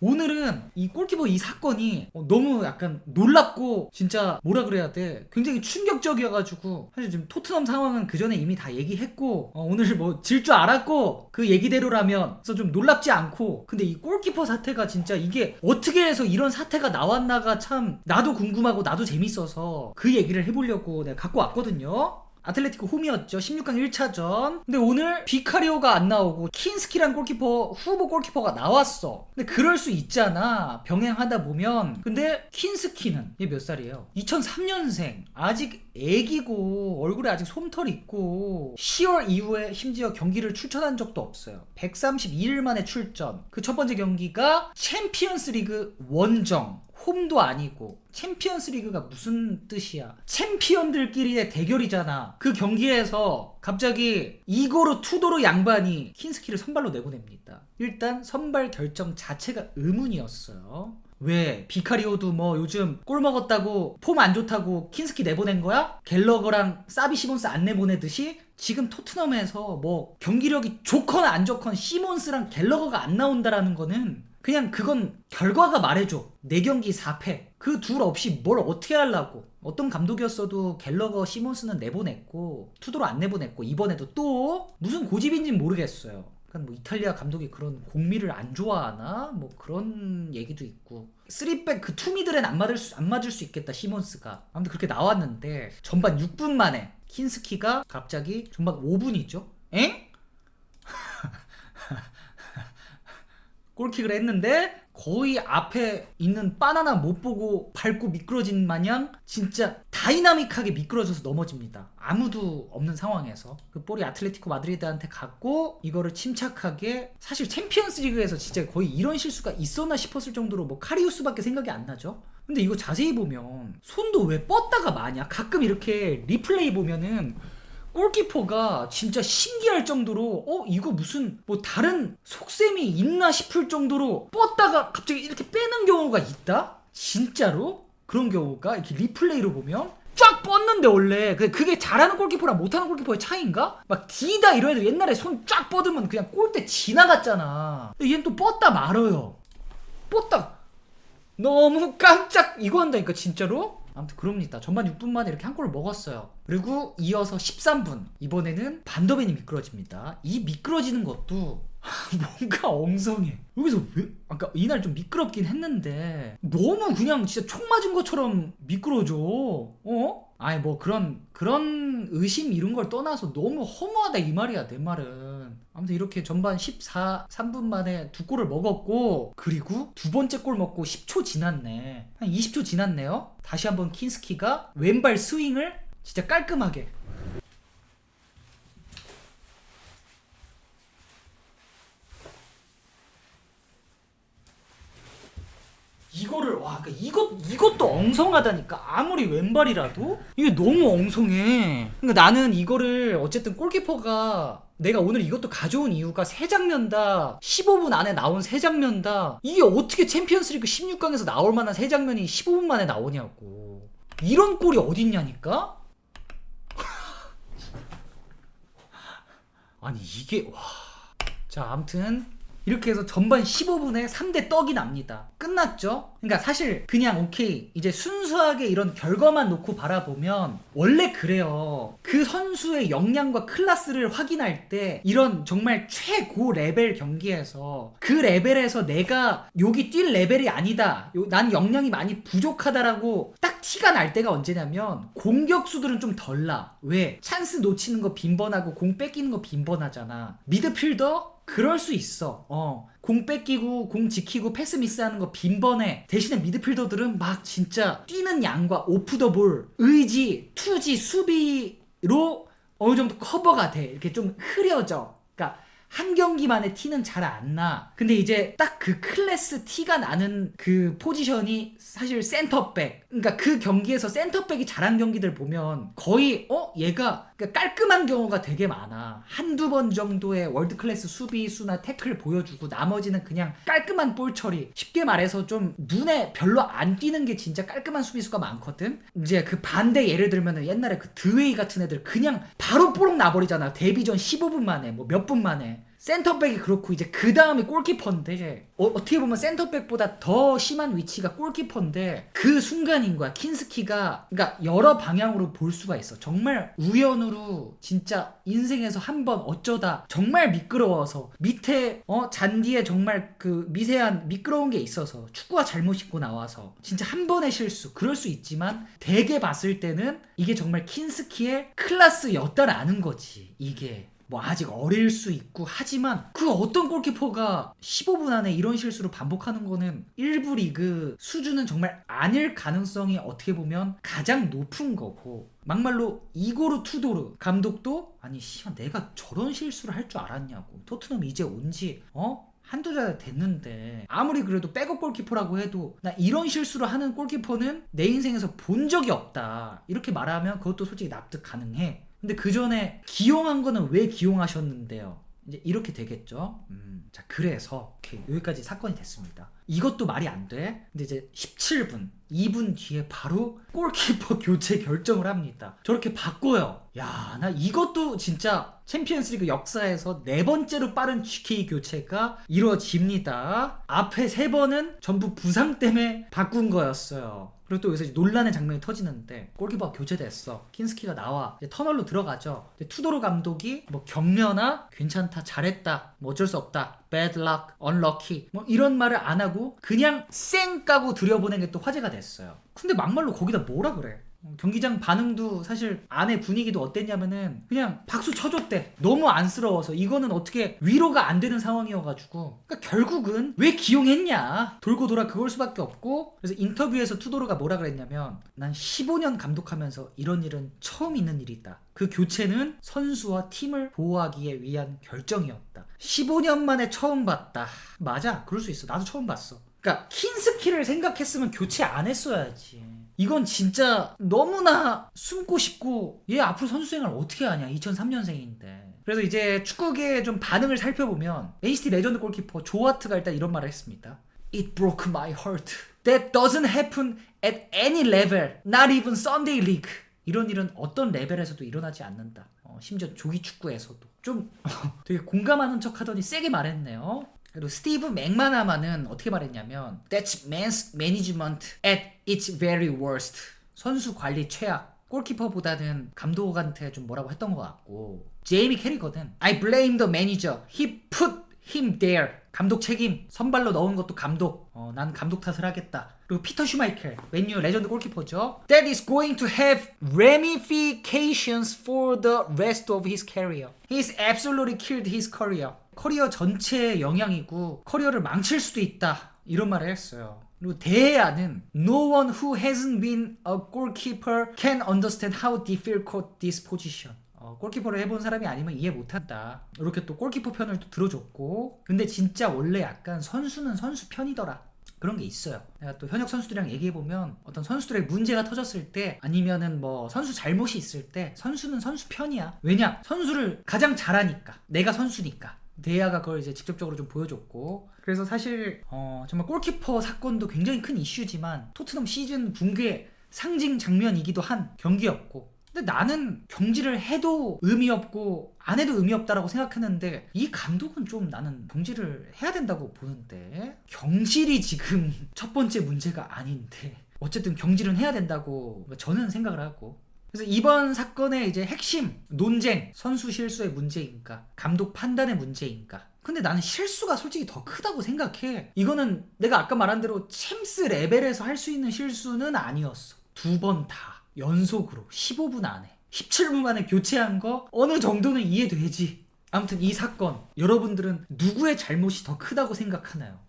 오늘은 이 골키퍼 이 사건이 너무 약간 놀랍고 진짜 뭐라 그래야 돼, 굉장히 충격적이어가지고 사실 지금 토트넘 상황은 그 전에 이미 다 얘기했고 오늘 뭐 질 줄 알았고 그 얘기대로라면 그래서 좀 놀랍지 않고, 근데 이 골키퍼 사태가 진짜 이게 어떻게 해서 이런 사태가 나왔나가 참 나도 궁금하고 나도 재밌어서 그 얘기를 해보려고 내가 갖고 왔거든요. 아틀레티코 홈이었죠. 16강 1차전. 근데 오늘 비카리오가 안 나오고 킨스키란 골키퍼, 후보 골키퍼가 나왔어. 근데 그럴 수 있잖아, 병행하다 보면. 근데 킨스키는 얘 몇 살이에요? 2003년생. 아직 애기고 얼굴에 아직 솜털 있고 10월 이후에 심지어 경기를 출전한 적도 없어요. 132일 만에 출전. 그 첫 번째 경기가 챔피언스 리그 원정. 홈도 아니고. 챔피언스 리그가 무슨 뜻이야? 챔피언들끼리의 대결이잖아. 그 경기에서 갑자기 이고르 투도르 양반이 킨스키를 선발로 내보냅니다. 일단 선발 결정 자체가 의문이었어요. 왜? 비카리오도 뭐 요즘 골 먹었다고 폼 안 좋다고 킨스키 내보낸 거야? 갤러거랑 사비 시몬스 안 내보내듯이 지금 토트넘에서 뭐 경기력이 좋거나 안 좋건 시몬스랑 갤러거가 안 나온다라는 거는 그냥 그건 결과가 말해줘. 4경기 4패. 그 둘 없이 뭘 어떻게 하려고. 어떤 감독이었어도 갤러거 시몬스는 내보냈고 투도로 안 내보냈고, 이번에도 또 무슨 고집인지는 모르겠어요. 그러니까 뭐 이탈리아 감독이 그런 공미를 안 좋아하나? 뭐 그런 얘기도 있고. 3백 그 투미들엔 안 맞을 수 있겠다, 시몬스가. 아무튼 그렇게 나왔는데 전반 6분 만에 킨스키가 갑자기 전반 5분이죠. 엥? 골킥을 했는데 거의 앞에 있는 바나나 못 보고 밟고 미끄러진 마냥 진짜 다이나믹하게 미끄러져서 넘어집니다. 아무도 없는 상황에서 그 볼이 아틀레티코 마드리드한테 갔고, 이거를 침착하게, 사실 챔피언스 리그에서 진짜 거의 이런 실수가 있었나 싶었을 정도로 뭐 카리우스밖에 생각이 안 나죠. 근데 이거 자세히 보면 손도 왜 뻗다가 마냐. 가끔 이렇게 리플레이 보면은 골키퍼가 진짜 신기할 정도로 이거 무슨 뭐 다른 속셈이 있나 싶을 정도로 뻗다가 갑자기 이렇게 빼는 경우가 있다? 진짜로? 그런 경우가 이렇게 리플레이로 보면 쫙 뻗는데, 원래 그게 잘하는 골키퍼랑 못하는 골키퍼의 차이인가? 막 디다 이런 애들 옛날에 손 쫙 뻗으면 그냥 골대 지나갔잖아. 근데 얘는 또 뻗다 말아요. 뻗다 너무 깜짝 이거 한다니까 진짜로. 아무튼 그럽니다. 전반 6분 만에 이렇게 한 골을 먹었어요. 그리고 이어서 13분, 이번에는 반더벤이 미끄러집니다. 이 미끄러지는 것도 뭔가 엉성해. 여기서 왜? 아까 이날 좀 미끄럽긴 했는데 너무 그냥 진짜 총 맞은 것처럼 미끄러져. 아니 뭐 그런 의심 이런 걸 떠나서 너무 허무하다 이 말이야, 내 말은. 아무튼 이렇게 전반 3분 만에 2골을 먹었고, 그리고 두 번째 골 먹고 10초 지났네. 한 20초 지났네요. 다시 한번 킨스키가 왼발 스윙을 진짜 깔끔하게. 이거를 이것도 엉성하다니까. 아무리 왼발이라도 이게 너무 엉성해. 그러니까 나는 이거를 어쨌든 골키퍼가, 내가 오늘 이것도 가져온 이유가 3장면 다 15분 안에 나온 3장면 다 이게 어떻게 챔피언스리그 16강에서 나올 만한 3장면이 15분 만에 나오냐고. 이런 골이 어딨냐니까. 아니 이게 자, 아무튼 이렇게 해서 전반 15분에 3대 떡이 납니다. 끝났죠? 그러니까 사실 그냥 오케이, 이제 순수하게 이런 결과만 놓고 바라보면 원래 그래요. 그 선수의 역량과 클래스를 확인할 때 이런 정말 최고 레벨 경기에서 그 레벨에서 내가 여기 뛸 레벨이 아니다, 난 역량이 많이 부족하다라고 딱 티가 날 때가 언제냐면 공격수들은 좀 덜 나. 왜? 찬스 놓치는 거 빈번하고 공 뺏기는 거 빈번하잖아. 미드필더? 그럴 수 있어. 공 뺏기고 공 지키고 패스 미스하는 거 빈번해. 대신에 미드필더들은 막 진짜 뛰는 양과 오프 더 볼, 의지, 투지, 수비로 어느 정도 커버가 돼. 이렇게 좀 흐려져. 그러니까 한 경기만에 티는 잘 안 나. 근데 이제 딱 그 클래스 티가 나는 그 포지션이 사실 센터백. 그러니까 그 경기에서 센터백이 잘한 경기들 보면 거의 얘가 그러니까 깔끔한 경우가 되게 많아. 한두 번 정도의 월드클래스 수비수나 태클 보여주고 나머지는 그냥 깔끔한 볼 처리. 쉽게 말해서 좀 눈에 별로 안 띄는 게 진짜 깔끔한 수비수가 많거든. 이제 그 반대 예를 들면은 옛날에 그 드웨이 같은 애들 그냥 바로 뽀록 나버리잖아. 데뷔전 15분 만에 뭐 몇 분 만에. 센터백이 그렇고 이제 그 다음이 골키퍼인데 어떻게 보면 센터백보다 더 심한 위치가 골키퍼인데 그 순간인 거야. 킨스키가 그러니까 여러 방향으로 볼 수가 있어. 정말 우연으로 진짜 인생에서 한 번 어쩌다 정말 미끄러워서 밑에 잔디에 정말 그 미세한 미끄러운 게 있어서 축구화 잘못 신고 나와서 진짜 한 번의 실수 그럴 수 있지만 대개 봤을 때는 이게 정말 킨스키의 클래스였다라는 거지. 이게 뭐 아직 어릴 수 있고 하지만 그 어떤 골키퍼가 15분 안에 이런 실수를 반복하는 거는 1부 리그 수준은 정말 아닐 가능성이 어떻게 보면 가장 높은 거고 막말로 이고르 투도르 감독도 아니 씨발 내가 저런 실수를 할 줄 알았냐고. 토트넘 이제 온지 한두 달 됐는데 아무리 그래도 백업 골키퍼라고 해도 나 이런 실수를 하는 골키퍼는 내 인생에서 본 적이 없다 이렇게 말하면 그것도 솔직히 납득 가능해. 근데 그 전에 기용한 거는 왜 기용하셨는데요? 이제 이렇게 되겠죠. 자 그래서 오케이, 여기까지 사건이 됐습니다. 이것도 말이 안 돼. 근데 이제 17분 2분 뒤에 바로 골키퍼 교체 결정을 합니다. 저렇게 바꿔요. 야, 나 이것도 진짜 챔피언스리그 역사에서 4번째로 빠른 GK 교체가 이루어집니다. 앞에 3번은 전부 부상 때문에 바꾼 거였어요. 그리고 또 여기서 논란의 장면이 터지는데 골키퍼가 교체됐어. 킨스키가 나와 이제 터널로 들어가죠. 투도르 감독이 뭐 격려나 괜찮다 잘했다 뭐 어쩔 수 없다 bad luck unlucky 뭐 이런 말을 안 하고 그냥 쌩 까고 들여보낸 게 또 화제가 됐어요. 근데 막말로 거기다 뭐라 그래. 경기장 반응도 사실 안에 분위기도 어땠냐면은 그냥 박수 쳐줬대. 너무 안쓰러워서. 이거는 어떻게 위로가 안 되는 상황이어가지고 그러니까 결국은 왜 기용했냐 돌고 돌아 그걸 수밖에 없고. 그래서 인터뷰에서 투도르가 뭐라 그랬냐면 난 15년 감독하면서 이런 일은 처음 있는 일이다. 그 교체는 선수와 팀을 보호하기에 위한 결정이었다. 15년 만에 처음 봤다. 맞아, 그럴 수 있어. 나도 처음 봤어. 그러니까 킨스키를 생각했으면 교체 안 했어야지. 이건 진짜 너무나 숨고 싶고 얘 앞으로 선수 생활 어떻게 하냐. 2003년생인데. 그래서 이제 축구계의 좀 반응을 살펴보면 맨시티 레전드 골키퍼 조하트가 일단 이런 말을 했습니다. It broke my heart. That doesn't happen at any level. Not even Sunday League. 이런 일은 어떤 레벨에서도 일어나지 않는다. 심지어 조기 축구에서도. 좀 되게 공감하는 척 하더니 세게 말했네요. 그리고 스티브 맥마나만은 어떻게 말했냐면 That's man's management at its very worst. 선수 관리 최악. 골키퍼보다는 감독한테 좀 뭐라고 했던 것 같고. 제이미 캐리거든 I blame the manager. He put him there. 감독 책임. 선발로 넣은 것도 감독. 난 감독 탓을 하겠다. 그리고 피터 슈마이켈 맨유 레전드 골키퍼죠. That is going to have ramifications for the rest of his career. He's absolutely killed his career. 커리어 전체에 영향이고 커리어를 망칠 수도 있다. 이런 말을 했어요. 그리고 데헤아는 No one who hasn't been a goalkeeper can understand how difficult this position. 골키퍼를 해본 사람이 아니면 이해 못한다. 이렇게 또 골키퍼 편을 또 들어줬고. 근데 진짜 원래 약간 선수는 선수 편이더라. 그런 게 있어요. 내가 또 현역 선수들이랑 얘기해보면 어떤 선수들의 문제가 터졌을 때 아니면은 뭐 선수 잘못이 있을 때 선수는 선수 편이야. 왜냐? 선수를 가장 잘하니까. 내가 선수니까. 데야가 그걸 이제 직접적으로 좀 보여줬고. 그래서 사실 정말 골키퍼 사건도 굉장히 큰 이슈지만 토트넘 시즌 붕괴 상징 장면이기도 한 경기였고. 근데 나는 경질을 해도 의미 없고 안 해도 의미 없다라고 생각했는데 이 감독은 좀 나는 경질을 해야 된다고 보는데 경질이 지금 첫 번째 문제가 아닌데 어쨌든 경질은 해야 된다고 저는 생각을 하고. 그래서 이번 사건의 이제 핵심 논쟁 선수 실수의 문제인가 감독 판단의 문제인가. 근데 나는 실수가 솔직히 더 크다고 생각해. 이거는 내가 아까 말한 대로 챔스 레벨에서 할 수 있는 실수는 아니었어. 2번 다 연속으로 15분 안에 17분 만에 교체한 거 어느 정도는 이해되지. 아무튼 이 사건 여러분들은 누구의 잘못이 더 크다고 생각하나요?